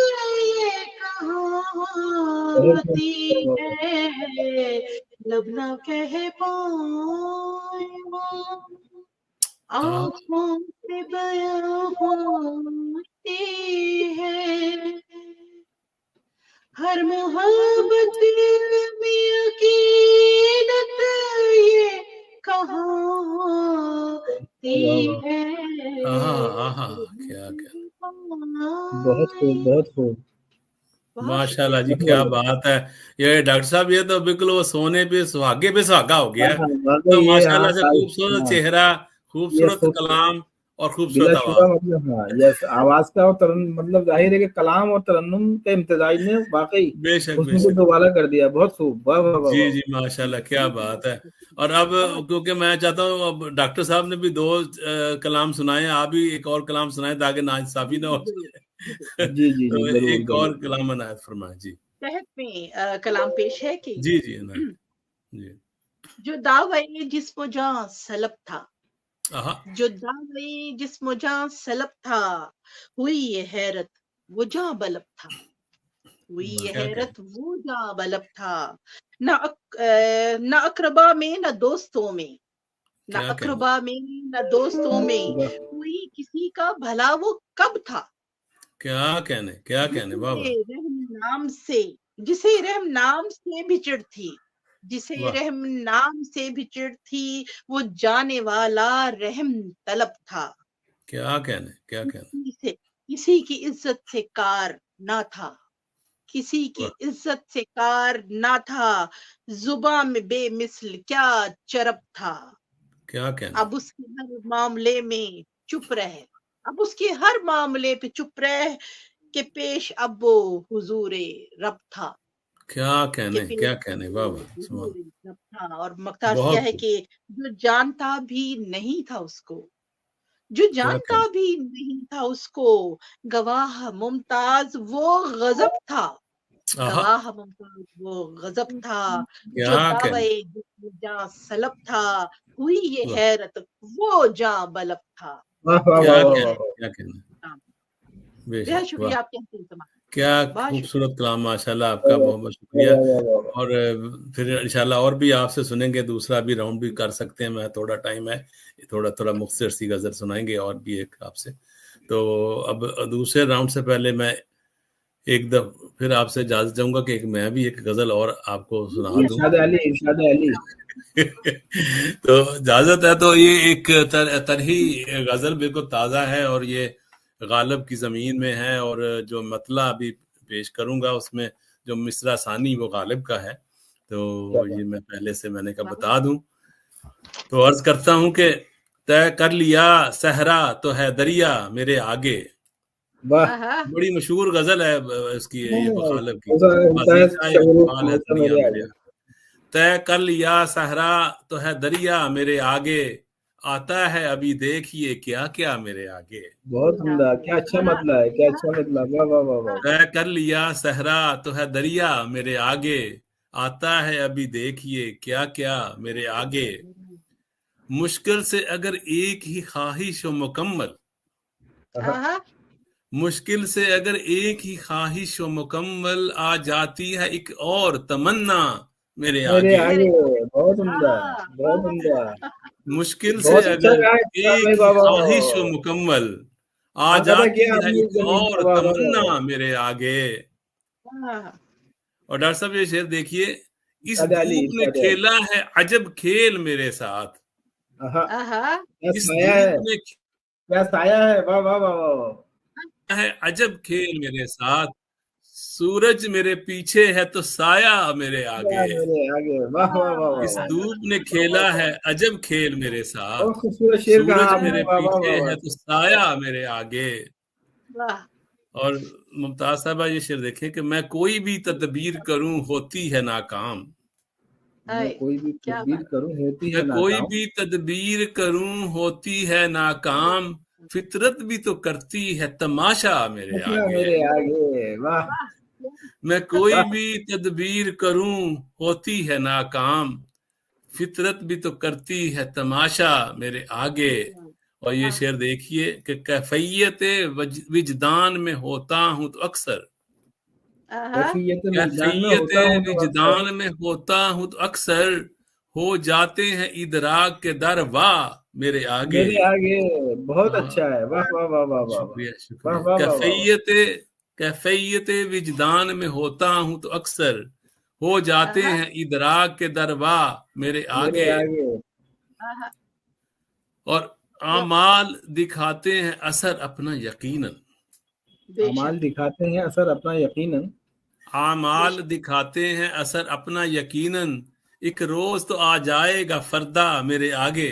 Speaker 2: ये कहाती है, लब न कह पाए वो आँखों से बयां होती है, हर मोहब्बत में अकीदत ये कहाती है,
Speaker 1: क्या क्या,
Speaker 3: बहुत खूब, बहुत खूब,
Speaker 1: माशाल्लाह जी, क्या बात है। ये डॉक्टर साहब, ये तो बिल्कुल वो सोने पे सुहागे पे सुहागा हो गया। तो माशाल्लाह से खूबसूरत चेहरा, खूबसूरत कलाम और खूबसूरत आवाज,
Speaker 3: मतलब हाँ, यस, आवाज का और मतलब जाहिर है कि कलाम और तरन्नुम के इम्तिजाज ने वाकई
Speaker 1: बेशक
Speaker 3: उसको
Speaker 1: बेशक,
Speaker 3: दोबारा कर दिया। बहुत खूब, वाह वाह वाह,
Speaker 1: जी जी, माशाल्लाह, क्या बात है। और अब क्योंकि मैं चाहता हूँ, अब डॉक्टर साहब ने भी 2 कलाम सुनाए, आप भी एक और कलाम सुनाए ताकि नाइंसाफी ना हो जाए।
Speaker 3: जी जी
Speaker 1: तो
Speaker 3: जी, जरूर
Speaker 1: एक
Speaker 3: जरूर।
Speaker 1: और कलाम अनायत फरमाए जी।
Speaker 2: तहत में कलाम पेश है कि
Speaker 1: जी जी अनायत जी।
Speaker 2: जो दावे जिस्म जां सलब था,
Speaker 1: आहा,
Speaker 2: जो दावे जिस्म जां सलब था, हुई ये हैरत वो जां बलब था, हुई ये
Speaker 1: क्या
Speaker 2: हैरत वो जां बलब था, ना अकरबा में न दोस्तों में, ना
Speaker 1: क्या कहने,
Speaker 2: अकरबा में न दोस्तों में, हुई किसी का भला वो कब था,
Speaker 1: क्या कहने, क्या कहने, वाह वाह,
Speaker 2: जिसे रहम नाम से भी चिढ़ थी, जिसे
Speaker 1: वाह,
Speaker 2: रहम नाम से भी चिढ़ थी, वो जाने वाला रहम तलब था,
Speaker 1: क्या कहने, क्या कहने,
Speaker 2: किसी की इज्जत से कार ना था, किसी की
Speaker 1: वाह,
Speaker 2: इज्जत से कार ना था, जुबान में बेमिसल क्या चरब था,
Speaker 1: क्या कहने,
Speaker 2: अब उसके हर मामले में चुप रहे, अब उसके हर मामले पे चुप रहे के पेश अब वो हुजूरे रब था,
Speaker 1: क्या कहने,
Speaker 2: के
Speaker 1: क्या
Speaker 2: पेश
Speaker 1: कहने,
Speaker 2: अब
Speaker 1: वाह
Speaker 2: वो
Speaker 1: वाह, सुभान,
Speaker 2: हुजूरे रब था। और मख्तार किया
Speaker 1: बहुत
Speaker 2: है
Speaker 1: खूब,
Speaker 2: कि जो जानता भी नहीं था उसको, जो
Speaker 1: क्या
Speaker 2: जानता
Speaker 1: कहने,
Speaker 2: भी नहीं था उसको, गवाह मुमताज वो गजब था,
Speaker 1: आहा,
Speaker 2: गवाह मुमताज वो गजब था, जो
Speaker 1: क्या कहने,
Speaker 2: दावे जिस्म जां सलब था, हुई ये
Speaker 1: वाह,
Speaker 2: हैरत वो जां बलब था।
Speaker 3: वाह वाह
Speaker 1: क्या
Speaker 3: वाह वाह
Speaker 1: कहने,
Speaker 3: वाह,
Speaker 1: क्या कहने,
Speaker 2: बेहद
Speaker 1: बेशक, वाह,
Speaker 2: शुक्रिया आपके हसीन समाअत,
Speaker 1: क्या
Speaker 2: बहुत
Speaker 1: खूबसूरत कलाम, माशाल्लाह,
Speaker 3: वाह
Speaker 1: आपका
Speaker 3: वाह
Speaker 1: बहुत बहुत शुक्रिया।
Speaker 3: वाह वाह वाह।
Speaker 1: और फिर इंशाल्लाह और भी आपसे सुनेंगे, दूसरा भी राउंड भी कर सकते हैं, मैं थोड़ा टाइम है, थोड़ा थोड़ा मुख्तसर सी गजल सुनाएंगे और भी एक आपसे। तो अब दूसरे राउंड से पहले मैं एक दफ फिर आपसे इजाजत चाहूंगा कि मैं भी एक गजल और आपको सुना दूं।
Speaker 3: इरशाद अली, इरशाद अली।
Speaker 1: तो इजाजत है, तो ये एक तरही गजल बिल्कुल ताज़ा है और ये गालिब की ज़मीन में है, और जो मतला अभी पेश करूंगा उसमें जो मिसरा सानी वो गालिब का है। तो ये मैं पहले से मैंने कहा बता दूं, तो अर्ज करता हूं कि तय कर लिया सहरा तो है दरिया मेरे आगे।
Speaker 3: वाह,
Speaker 1: बड़ी मशहूर गजल है इसकी, ये गालिब की,
Speaker 3: होता है
Speaker 1: वजीफा
Speaker 3: शगुन
Speaker 1: इकबाल है
Speaker 3: खालसा
Speaker 1: दुनिया
Speaker 3: मेरे
Speaker 1: मेरे
Speaker 3: आगे।
Speaker 1: आगे। तय कर लिया सहरा तो है दरिया मेरे आगे, आता है अभी देखिए क्या क्या मेरे आगे।
Speaker 3: बहुत उम्दा, क्या अच्छा मतला है, क्या अच्छा मतला, वाह वाह वाह वाह।
Speaker 1: तय कर लिया सहरा तो है दरिया मेरे आगे, आता है अभी देखिए क्या क्या मेरे आगे। मुश्किल से अगर एक ही ख्वाहिश हो मुकम्मल, मुश्किल से अगर एक ही ख्वाहिश हो मुकम्मल, आ जाती है एक और तमन्ना मेरे आगे।
Speaker 3: बहुत उम्दा, बहुत उम्दा।
Speaker 1: मुश्किल से
Speaker 3: बहुत अच्छा
Speaker 1: अगर
Speaker 3: गाया
Speaker 1: एक ही
Speaker 3: बाबा।
Speaker 1: ख्वाहिश हो मुकम्मल, आ
Speaker 3: अदा
Speaker 1: जाती
Speaker 3: किया
Speaker 1: है
Speaker 3: आपने
Speaker 1: एक
Speaker 3: जमीन
Speaker 1: और
Speaker 3: का, वाह, वाह,
Speaker 1: तमन्ना
Speaker 3: वाह।
Speaker 1: मेरे आगे।
Speaker 2: हाँ,
Speaker 1: और डॉक्टर साहब ये शेर देखिए, इस
Speaker 3: सादे अली,
Speaker 1: धूप ने
Speaker 3: सादे अली।
Speaker 1: खेला है अजब खेल मेरे साथ,
Speaker 3: आहा,
Speaker 2: आहा,
Speaker 3: क्या
Speaker 1: इस
Speaker 3: साया है,
Speaker 1: धूप ने
Speaker 3: क्या साया है, वाह वाह वाह वाह वाह।
Speaker 1: खेला है अजब खेल मेरे साथ, सूरज मेरे पीछे है तो साया मेरे आगे।
Speaker 3: मेरे आगे, वाह वाह वाह वाह
Speaker 1: इस
Speaker 3: वाह।
Speaker 1: धूप ने खेला है अजब खेल मेरे साथ,
Speaker 3: बहुत खूबसूरत शेर कहा
Speaker 1: सूरज
Speaker 3: आपने,
Speaker 1: मेरे
Speaker 3: वाह वाह
Speaker 1: पीछे
Speaker 3: वाह
Speaker 1: है तो साया मेरे आगे।
Speaker 2: वाह,
Speaker 1: और मुमताज साहबा ये शेर देखें कि मैं कोई भी तदबीर करूं होती है नाकाम,
Speaker 3: मैं कोई भी
Speaker 2: क्या
Speaker 3: तदबीर
Speaker 2: बात।
Speaker 3: करूं होती है
Speaker 1: मैं कोई
Speaker 3: नाकाम,
Speaker 1: भी तदबीर करूं होती है नाकाम, फितरत भी तो करती है तमाशा मेरे आगे।
Speaker 3: मेरे आगे, वाह
Speaker 1: मैं कोई
Speaker 3: वाह।
Speaker 1: भी तदबीर करूं होती है नाकाम, फितरत भी तो करती है तमाशा मेरे आगे। और ये शेर देखिए कि कैफियत विजदान में होता हूं तो अक्सर,
Speaker 3: कैफियत विजदान में
Speaker 1: कैफियत
Speaker 3: होता हूँ तो अक्सर,
Speaker 1: विजदान में होता हूं तो अक्सर, हो जाते हैं इदराक के दर वाह मेरे आगे।
Speaker 3: मेरे आगे, बहुत
Speaker 1: हाँ,
Speaker 3: अच्छा है, वाह वाह वाह वाह वाह
Speaker 1: शुक्रिया
Speaker 3: वाह
Speaker 1: शुक्रिया।
Speaker 3: वाह वाह वाह वाह।
Speaker 1: कैफियत विजदान में होता हूं तो अक्सर, हो जाते हैं इदराक के दरवा मेरे
Speaker 3: मेरे
Speaker 1: आगे।
Speaker 3: आगे,
Speaker 1: और आमाल दिखाते हैं असर अपना यकीनन,
Speaker 3: अमाल दिखाते हैं असर अपना यकीनन,
Speaker 1: आमाल दिखाते हैं असर अपना यकीनन, एक रोज तो आ जाएगा फरदा मेरे आगे।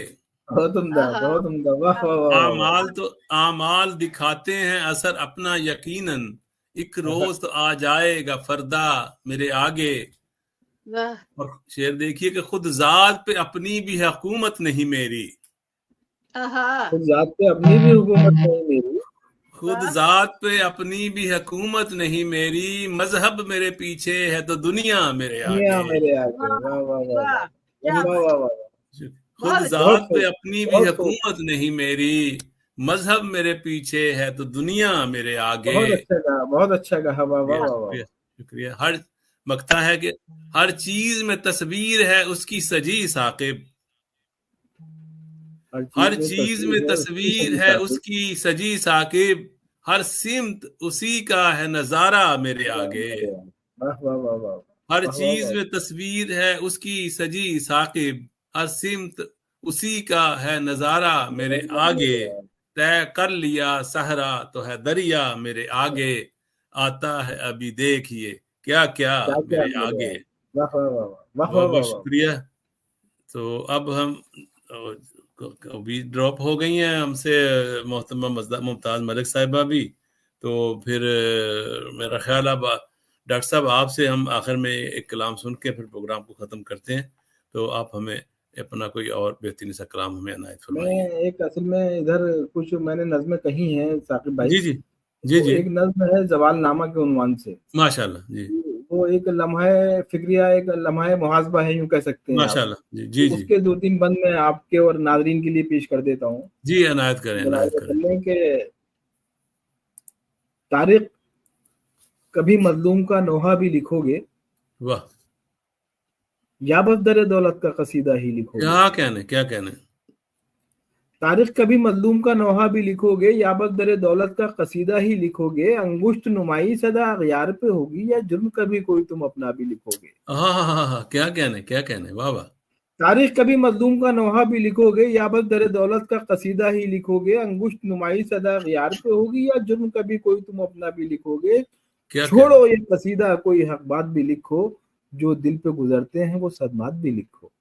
Speaker 3: बहुत उम्दा, बहुत उम्दा, वाह वाह वाह वाह वाह।
Speaker 1: आमाल दिखाते हैं असर अपना यकीनन, एक रोज तो आ जाएगा फरदा मेरे आगे। और शेर देखिए कि खुद जात पे अपनी भी हुकूमत नहीं मेरी,
Speaker 3: खुद जात पे अपनी भी हुकूमत नहीं मेरी,
Speaker 1: खुद जात पे अपनी भी हुकूमत नहीं मेरी, मजहब मेरे पीछे है तो दुनिया मेरे
Speaker 3: दुनिया
Speaker 1: आगे।
Speaker 3: मेरे आगे, वाह वाह वाह वाह वाह वाह वाह।
Speaker 1: खुद
Speaker 3: बहुत
Speaker 1: जात पे
Speaker 3: खूब,
Speaker 1: अपनी भी
Speaker 3: बहुत खूब,
Speaker 1: हुकूमत नहीं मेरी, मजहब मेरे पीछे है तो दुनिया मेरे आगे।
Speaker 3: बहुत अच्छा कहा, बहुत अच्छा कहा, वाह वाह वाह वाह।
Speaker 1: शुक्रिया शुक्रिया। हर मकता है कि हर चीज में तस्वीर है उसकी सजी साकिब, हर चीज में तस्वीर है उसकी सजी साकिब, हर सिमत उसी का है नजारा मेरे आगे।
Speaker 3: वाह वाह वाह वाह,
Speaker 1: हर
Speaker 3: वाह वाह
Speaker 1: चीज
Speaker 3: वाह।
Speaker 1: में तस्वीर है उसकी सजी साकिब, हर सिमत उसी का है नजारा मेरे आगे। तय कर लिया सहरा तो है दरिया मेरे आगे, आता है अभी देखिए क्या क्या
Speaker 3: क्या क्या
Speaker 1: मेरे
Speaker 3: मेरे
Speaker 1: आगे।
Speaker 3: आगे, वाह वाह वाह वाह, वाह वाह
Speaker 1: बहुत बहुत
Speaker 3: वाह वाह।
Speaker 1: शुक्रिया। तो अब हम अभी ड्रॉप हो गई हैं हमसे मोहतरमा मुमताज मलिक साहिबा भी, तो फिर मेरा ख्याल अब डॉक्टर साहब आपसे हम आखिर में एक कलाम सुन के फिर प्रोग्राम को ख़त्म करते हैं। तो आप हमें अपना कोई और बेहतरीन सा कलाम हमें अनायत फरमाइए।
Speaker 3: मैं एक असल में इधर कुछ मैंने नज़में कही हैं साकिब भाई,
Speaker 1: जी जी जी
Speaker 3: तो
Speaker 1: जी,
Speaker 3: एक नज़्म है जवाल नामा के उन्वान से,
Speaker 1: माशाल्लाह जी,
Speaker 3: वो एक लम्हा फिक्रिया, एक लम्हा मुहासबा है, यूं कह सकते हैं आप।
Speaker 1: माशाल्लाह जी जी जी
Speaker 3: उसके 2-3 बंद मैं आपके और नाजरीन के लिए पेश कर देता हूँ।
Speaker 1: जी, अनायत करें अनायत करें।
Speaker 3: के तारिक, कभी मजलूम का नोहा भी लिखोगे,
Speaker 1: वाह,
Speaker 3: या बस दर दौलत का कसीदा ही लिखोगे।
Speaker 1: क्या कहने क्या कहने।
Speaker 3: तारिक, कभी मजलूम का नोहा भी लिखोगे, या बस दर दौलत का कसीदा ही लिखोगे। अंगुश्त नुमाई सदा अगयार पे होगी, या जुर्म कभी कोई तुम अपना भी लिखोगे।
Speaker 1: हाँ हाँ हाँ हाँ, क्या कहने, वाह वाह।
Speaker 3: तारीख, कभी मजलूम का नोहा भी लिखोगे, या बस दर दौलत का कसीदा ही लिखोगे। अंगुश्त नुमाई सदा गयार पे होगी, या जुर्म कभी कोई तुम अपना भी लिखोगे।
Speaker 1: क्या कहने,
Speaker 3: छोड़ो ये कसीदा, कोई हक बात भी लिखो, जो दिल पे गुजरते हैं वो सदमात भी लिखो।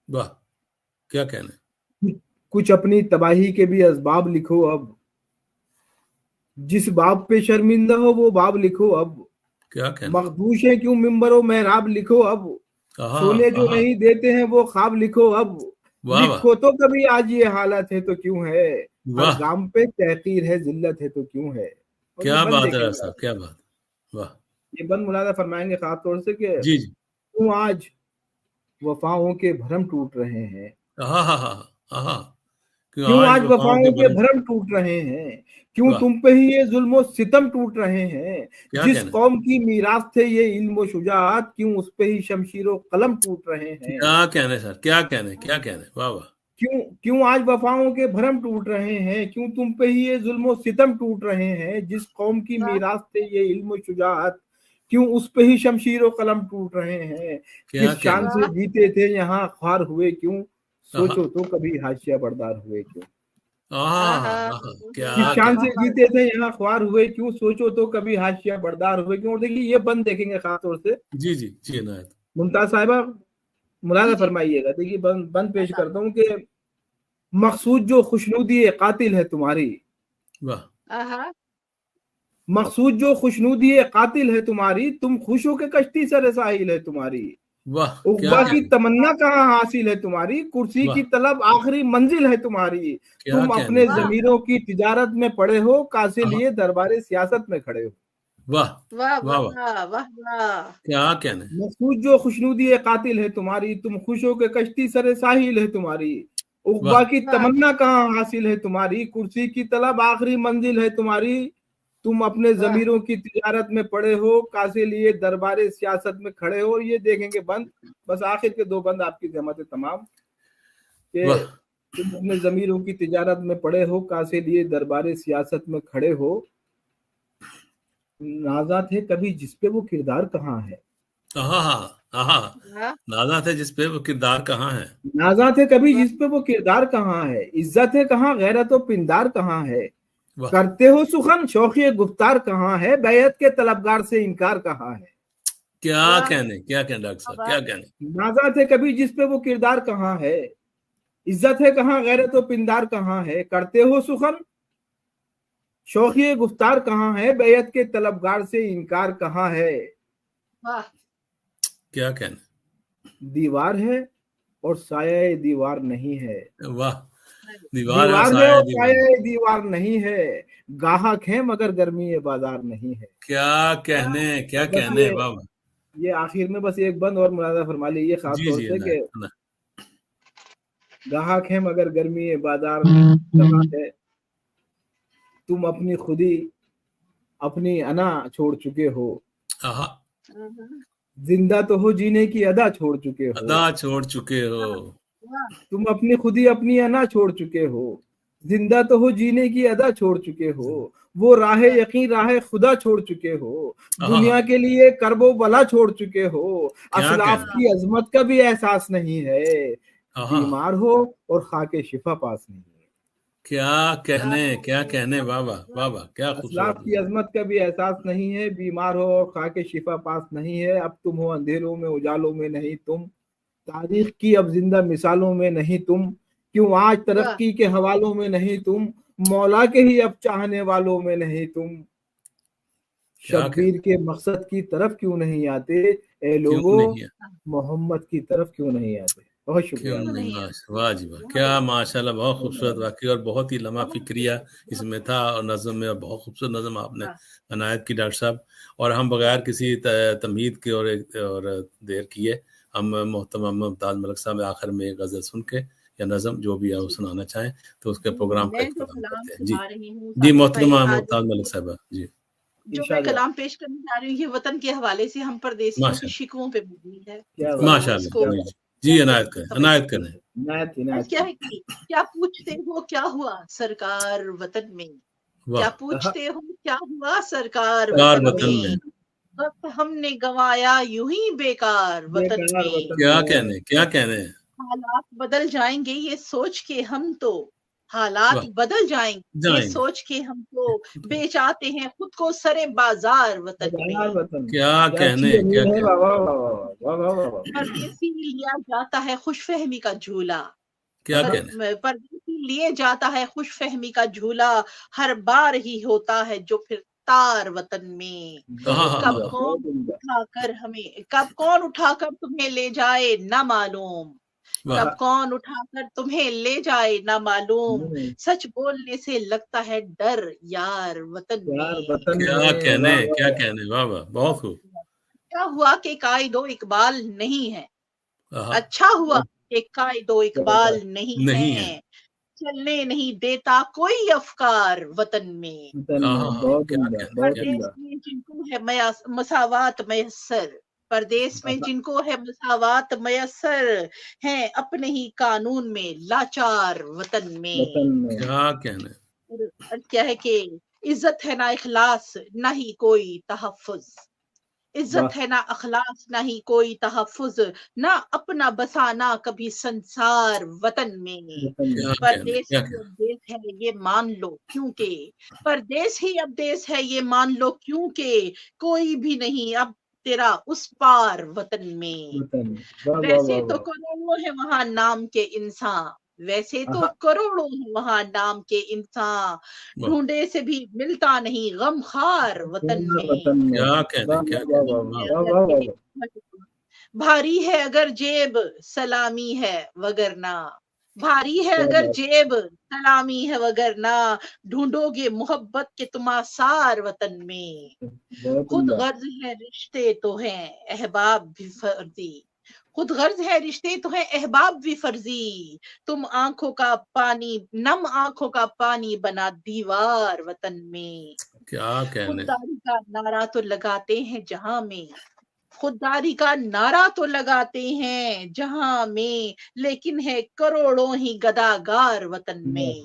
Speaker 1: वाह, क्या कहने।
Speaker 3: कुछ अपनी तबाही के भी असबाब लिखो अब, जिस बाब पे शर्मिंदा हो वो बाब लिखो अब।
Speaker 1: क्या कहने,
Speaker 3: मखदूश क्यों मिंबरो महराब लिखो अब, सोने जो नहीं देते हैं वो ख्वाब लिखो अब।
Speaker 1: वाह वाह,
Speaker 3: लिखो तो कभी आज ये हालत है तो क्यों है, हर
Speaker 1: वाह,
Speaker 3: गाम पे तहकीर है, जिल्लत है तो क्यों है। और ये
Speaker 1: क्या
Speaker 3: बंद
Speaker 1: बात है
Speaker 3: देखेंगे
Speaker 1: साहब,
Speaker 3: आप,
Speaker 1: क्या बात, वाह।
Speaker 3: ये बंद मुलादा फरमाएंगे खास तौर से कि
Speaker 1: जी जी,
Speaker 3: क्यों आज वफाओं के भरम टूट रहे हैं,
Speaker 1: हाँ हाँ हाँ,
Speaker 3: क्यों आज वफाओं के भरम टूट रहे हैं, क्यों तुम पे ही ये जुल्म सितम टूट रहे हैं, जिस कौम की मीरास थे ये इल्म व शुजाअत, क्यों उस पे ही शमशीर कलम टूट रहे हैं।
Speaker 1: क्या कहने सर, क्या कहने, वाह वाह।
Speaker 3: क्यों आज वफाओं के भरम टूट रहे हैं, क्यों तुम पे ही ये जुल्म सितम टूट रहे हैं, जिस कौम की मीरास थे ये इल्म शुजाअत, क्यों उस पे ही शमशीर कलम टूट रहे हैं। किस शान से जीते थे यहाँ ख्वार हुए क्यों, सोचो तो कभी हाशिया बरदार हुए क्यों। किस शान से जीते थे यहाँ ख्वार हुए क्यों, सोचो तो कभी हाशिया बरदार हुए क्यों। और देखिए ये बंद देखेंगे खास तौर से।
Speaker 1: जी
Speaker 3: मुमताज साहिबा मुलाजा फरमाइएगा। देखिए बंद पेश करता हूँ कि मकसूद जो खुशनुदी कातिल है तुम्हारी, मकसूद जो खुशनुदी कातिल है तुम्हारी, तुम खुश हो के कश्ती सर साहिल है तुम्हारी। उक़बा की तमन्ना कहाँ हासिल है तुम्हारी, कुर्सी की तलब आखिरी मंजिल है तुम्हारी। तुम अपने ज़मीरों की तिजारत में पड़े हो, कासे लिए दरबारे सियासत में खड़े हो।
Speaker 1: वाह वाह वाह वाह, क्या कहने।
Speaker 3: मकसूद जो खुशनुदी कातिल है तुम्हारी, तुम खुश हो के कश्ती सर साहिल है तुम्हारी। उक़बा की तमन्ना कहाँ हासिल है तुम्हारी, कुर्सी की तलब आखिरी मंजिल है तुम्हारी। तुम अपने ज़मीरों की तिजारत में पड़े हो, कासे लिए दरबारे सियासत में खड़े हो। ये देखेंगे बंद, बस आखिर के दो बंद आपकी जहमत तमाम कि तुम अपने ज़मीरों की तिजारत में पड़े हो, कासे लिए दरबारे सियासत में खड़े हो। नाज़ा थे कभी जिस पे वो किरदार कहाँ है,
Speaker 1: नाज़ा थे जिस पे वो किरदार कहाँ है,
Speaker 3: नाज़ा थे कभी जिस पे वो किरदार कहाँ है। इज्जत है कहाँ, गैरत व पिंदार कहाँ है। करते हो सुखन, शौक़ी गुफ्तार कहाँ है, बैयत के तलबगार से इनकार कहाँ है।
Speaker 1: क्या कहने डॉक्टर साहब, क्या कहने।
Speaker 3: नाज़ा थे कभी जिस पे वो किरदार कहाँ है, इज्जत है कहाँ, गैरत व पिंदार कहाँ है। करते हो सुखन, शौक़ी गुफ्तार कहाँ है, बैयत के तलबगार से इनकार कहाँ है।
Speaker 1: क्या कहने।
Speaker 3: दीवार है और साया दीवार नहीं है।
Speaker 1: वाह।
Speaker 3: दीवार है और साया दीवार नहीं है, गाहक है मगर गर्मी बाजार नहीं है।
Speaker 1: क्या कहने बाबा।
Speaker 3: ये आखिर में बस एक बंद और मुलाजा फरमा लीजिए खास तौर से कि गाहक है मगर गर्मी बाजार कहाँ है। तुम अपनी खुदी अपनी अना छोड़ चुके हो, जिंदा तो हो जीने की अदा छोड़ चुके हो। तुम अपनी खुदी अपनी अना छोड़ चुके हो, जिंदा तो हो जीने की अदा छोड़ चुके हो। वो राह यकीन राह खुदा छोड़ चुके हो, दुनिया के लिए करबो बला छोड़ चुके हो। असलाफ की अजमत का भी एहसास नहीं है, बीमार हो और खाके शिफा पास नहीं है।
Speaker 1: क्या कहने बाबा, क्या
Speaker 3: असलाफ की अजमत का भी एहसास नहीं है, बीमार हो और खाके शिफा पास नहीं है। अब तुम हो अंधेरों में उजालों में नहीं तुम, तारीख की अब जिंदा मिसालों में नहीं तुम। क्यों आज तरक्की के हवालों में नहीं तुम, मौला के ही अब चाहने वालों में नहीं तुम। शब्बीर के मकसद की तरफ क्यों नहीं आते, ए लोगों मोहम्मद की तरफ क्यों नहीं आते। बहुत शुक्रिया।
Speaker 1: वाह जी वाह, क्या माशाल्लाह, बहुत खूबसूरत वाकई और बहुत ही लम्हा फिक्रिया इसमें था और नज़म में बहुत खूबसूरत नज़म आपने अनायत की डॉक्टर साहब। और हम बगैर किसी तमहीद के और देर किए हम मोहतरम मुमताज मलिक साहब आखिर में गज़ल सुन के या नज़म जो भी है वो सुनाना चाहें तो उसके प्रोग्राम का इख्तिताम करते हैं। जी मोहतरमा मुमताज मलिक साहब जी।
Speaker 2: जो मैं कलाम पेश करने जा रही हूँ ये वतन के हवाले से हम परदेसियों की शिकवों पे मबनी है।
Speaker 1: माशाल्लाह जी, अनायत करें।
Speaker 2: क्या है कि क्या पूछते हो क्या हुआ सरकार वतन में, क्या पूछते हो क्या हुआ सरकार वतन में, वक्त हमने गंवाया यूं ही बेकार वतन में।
Speaker 1: क्या कहने।
Speaker 2: हालात बदल जाएंगे ये सोच के हम तो, हालात बदल जाएंगे ये सोच के हम तो, बेच आते हैं खुद को सरे बाजार वतन में।
Speaker 1: क्या कहने।
Speaker 2: परदेसी लिया जाता है खुशफहमी का झूला,
Speaker 1: क्या कहने।
Speaker 2: परदेसी लिए जाता है खुशफहमी का झूला, हर बार ही होता है जो फिर तार वतन में। कब कौन उठाकर तुम्हें ले जाए ना मालूम, कब कौन उठाकर तुम्हें ले जाए ना मालूम, सच बोलने से लगता है डर यार वतन में।
Speaker 1: क्या कहने बाबा, बहुत खूब।
Speaker 2: क्या हुआ कि कायदो इकबाल नहीं है, अच्छा हुआ ایک قائد و اقبال نہیں ہے، چلنے نہیں دیتا کوئی افکار وطن میں، پردیس میں جن کو ہے مساوات میسر، پردیس میں جن کو ہے مساوات میسر، ہیں اپنے ہی قانون میں لاچار وطن میں۔
Speaker 1: کیا کہنا ہے،
Speaker 2: کیا ہے کہ عزت ہے نہ اخلاص نہ ہی کوئی تحفظ، عزت ہے نہ اخلاص نہ ہی کوئی تحفظ، نہ اپنا بسانا کبھی سنسار وطن میں، پردیس ہی اب دیس ہے یہ مان لو کیونکہ، پردیس ہی اب دیس ہے یہ مان لو کیونکہ، کوئی بھی نہیں اب تیرا اس پار وطن میں، ویسے تو کروڑوں ہے وہاں نام کے انسان، ویسے تو کروڑوں ہیں وہاں نام کے انسان، ڈھونڈے سے بھی ملتا نہیں غم خار وطن میں، بھاری ہے اگر جیب سلامی ہے وگرنہ، بھاری ہے اگر جیب سلامی ہے وگرنہ، ڈھونڈو گے محبت کے تم آثار وطن میں، خود غرض ہے رشتے تو ہیں احباب بھی فرضی، خود غرض ہے رشتے تو ہیں احباب بھی فرضی، تم آنکھوں کا پانی نم آنکھوں کا پانی بنا دیوار وطن میں،
Speaker 1: کیا کہنے،
Speaker 2: خودداری کا نعرہ تو لگاتے ہیں جہاں میں، خودداری کا نعرہ تو لگاتے ہیں جہاں میں، لیکن ہے کروڑوں ہی گداگار وطن میں،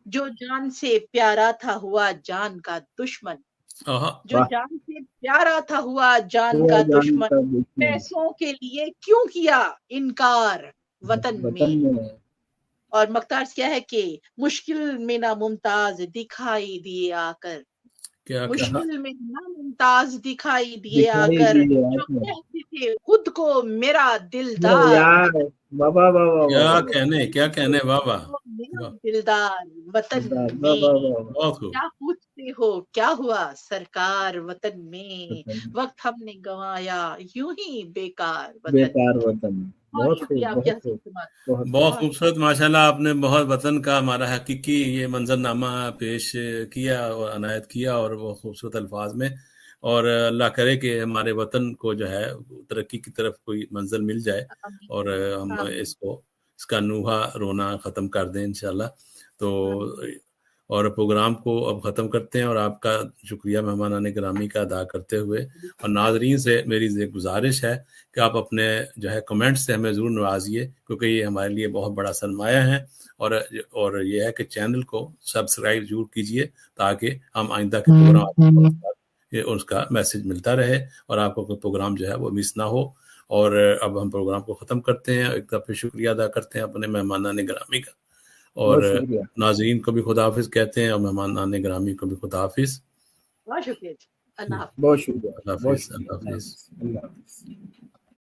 Speaker 2: جو جان سے پیارا تھا ہوا جان کا دشمن، جو جان سے پیارا تھا ہوا جان کا دشمن، پیسوں کے لیے کیوں کیا انکار وطن میں، اور مختار کیا ہے کہ مشکل میں نہ ممتاز دکھائی دیے آ کر، مشکل میں نہ ممتاز دکھائی دیے آ کر، جو کہتے تھے خود کو میرا دلدار،
Speaker 1: کیا کہنے بابا،
Speaker 2: دلدار وطن میں، کیا پوچھتے ہو کیا ہوا سرکار وطن میں، وقت ہم نے گنوایا یوں ہی بیکار وطن۔
Speaker 1: بہت خوبصورت ماشاءاللہ، آپ نے بہت وطن کا ہمارا حقیقی یہ منظر نامہ پیش کیا اور عنایت کیا، اور وہ خوبصورت الفاظ میں، اور اللہ کرے کہ ہمارے وطن کو جو ہے ترقی کی طرف کوئی منزل مل جائے، اور ہم اس کا نوحہ رونا ختم کر دیں انشاءاللہ۔ تو اور پروگرام کو اب ختم کرتے ہیں، اور آپ کا شکریہ مہمانان گرامی کا ادا کرتے ہوئے، اور ناظرین سے میری ایک گزارش ہے کہ آپ اپنے جو ہے کمنٹس سے ہمیں ضرور نوازیے، کیونکہ یہ ہمارے لیے بہت بڑا سرمایہ ہے، اور یہ ہے کہ چینل کو سبسکرائب ضرور کیجیے تاکہ ہم آئندہ کے پروگرام اس کا میسج ملتا رہے، اور آپ کو کوئی پروگرام جو ہے وہ مس نہ ہو۔ اور اب ہم پروگرام کو ختم کرتے ہیں، ایک دفعہ شکریہ ادا کرتے ہیں اپنے مہمانان گرامی کا، اور ناظرین کو بھی خدا حافظ کہتے ہیں، اور مہمانان گرامی کو بھی خدا حافظ۔
Speaker 2: بہت شکریہ، اللہ حافظ۔
Speaker 3: بہت شکریہ،
Speaker 1: اللہ حافظ۔